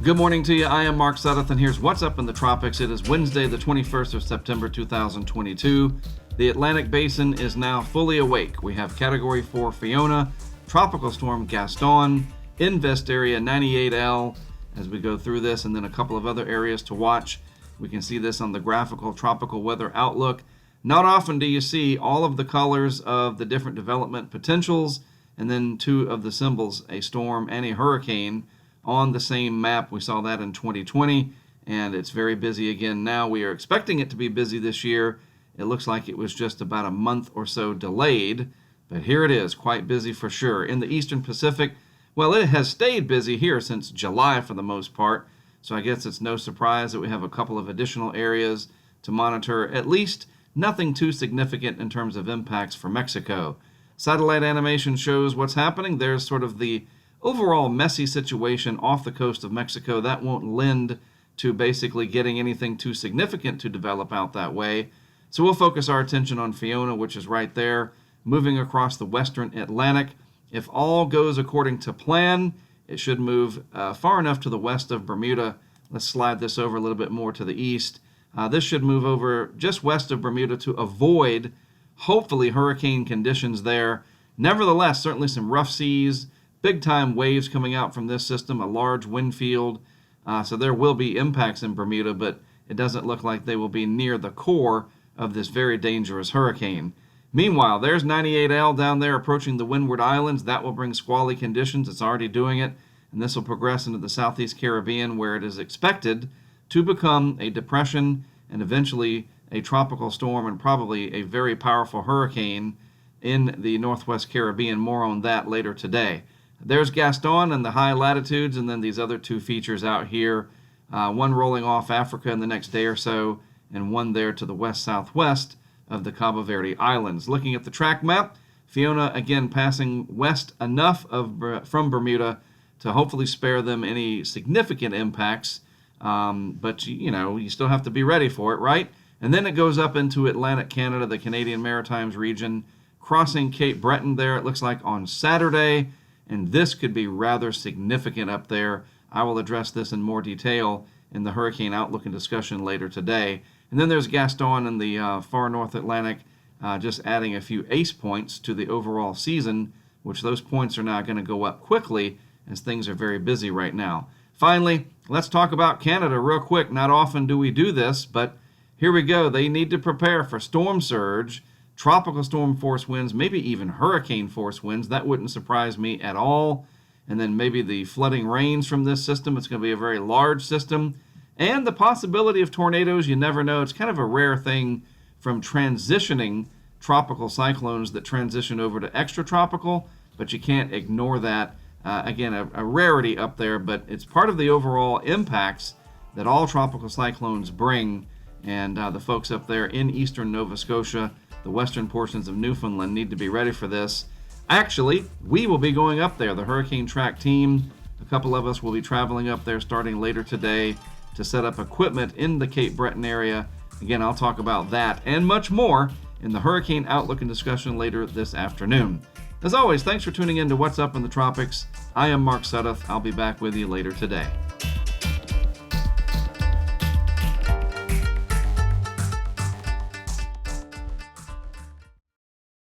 Good morning to you. I am Mark Sudduth, and here's what's up in the tropics. It is Wednesday, the 21st of September, 2022. The Atlantic Basin is now fully awake. We have Category 4 Fiona, Tropical Storm Gaston, Invest Area 98L as we go through this, and then a couple of other areas to watch. We can see this on the graphical tropical weather outlook. Not often do you see all of the colors of the different development potentials, and then two of the symbols, a storm and a hurricane, on the same map. We saw that in 2020, and it's very busy again now. We are expecting it to be busy this year. It looks like it was just about a month or so delayed, but here it is, quite busy for sure. In the Eastern Pacific, well, it has stayed busy here since July for the most part, so I guess it's no surprise that we have a couple of additional areas to monitor. At least nothing too significant in terms of impacts for Mexico. Satellite animation shows what's happening. There's sort of the overall messy situation off the coast of Mexico. That won't lend to basically getting anything too significant to develop out that way. So we'll focus our attention on Fiona, which is right there, moving across the western Atlantic. If all goes according to plan, it should move far enough to the west of Bermuda. Let's slide this over a little bit more to the east. This should move over just west of Bermuda to avoid, hopefully, hurricane conditions there. Nevertheless, certainly some rough seas, big-time waves coming out from this system, a large wind field. So there will be impacts in Bermuda, but it doesn't look like they will be near the core of this very dangerous hurricane. Meanwhile, there's 98L down there approaching the Windward Islands. That will bring squally conditions. It's already doing it, and this will progress into the Southeast Caribbean, where it is expected to become a depression and eventually a tropical storm and probably a very powerful hurricane in the Northwest Caribbean. More on that later today. There's Gaston and the high latitudes, and then these other two features out here, one rolling off Africa in the next day or so, and one there to the west-southwest of the Cabo Verde Islands. Looking at the track map, Fiona again passing west enough from Bermuda to hopefully spare them any significant impacts, but you still have to be ready for it, right? And then it goes up into Atlantic Canada, the Canadian Maritimes region, crossing Cape Breton there, it looks like on Saturday. And this could be rather significant up there. I will address this in more detail in the hurricane outlook and discussion later today. And then there's Gaston in the far North Atlantic, just adding a few ace points to the overall season, which those points are now going to go up quickly as things are very busy right now. Finally, let's talk about Canada real quick. Not often do we do this, but here we go. They need to prepare for storm surge, tropical storm force winds, maybe even hurricane force winds. That wouldn't surprise me at all. And then maybe the flooding rains from this system. It's going to be a very large system. And the possibility of tornadoes, you never know. It's kind of a rare thing from transitioning tropical cyclones that transition over to extratropical, but you can't ignore that. Again, a rarity up there, but it's part of the overall impacts that all tropical cyclones bring. And the folks up there in eastern Nova Scotia, the western portions of Newfoundland, need to be ready for this. Actually, we will be going up there. The HurricaneTrack team, a couple of us will be traveling up there starting later today to set up equipment in the Cape Breton area. Again, I'll talk about that and much more in the hurricane outlook and discussion later this afternoon. As always, thanks for tuning in to What's Up in the Tropics. I am Mark Sudduth. I'll be back with you later today.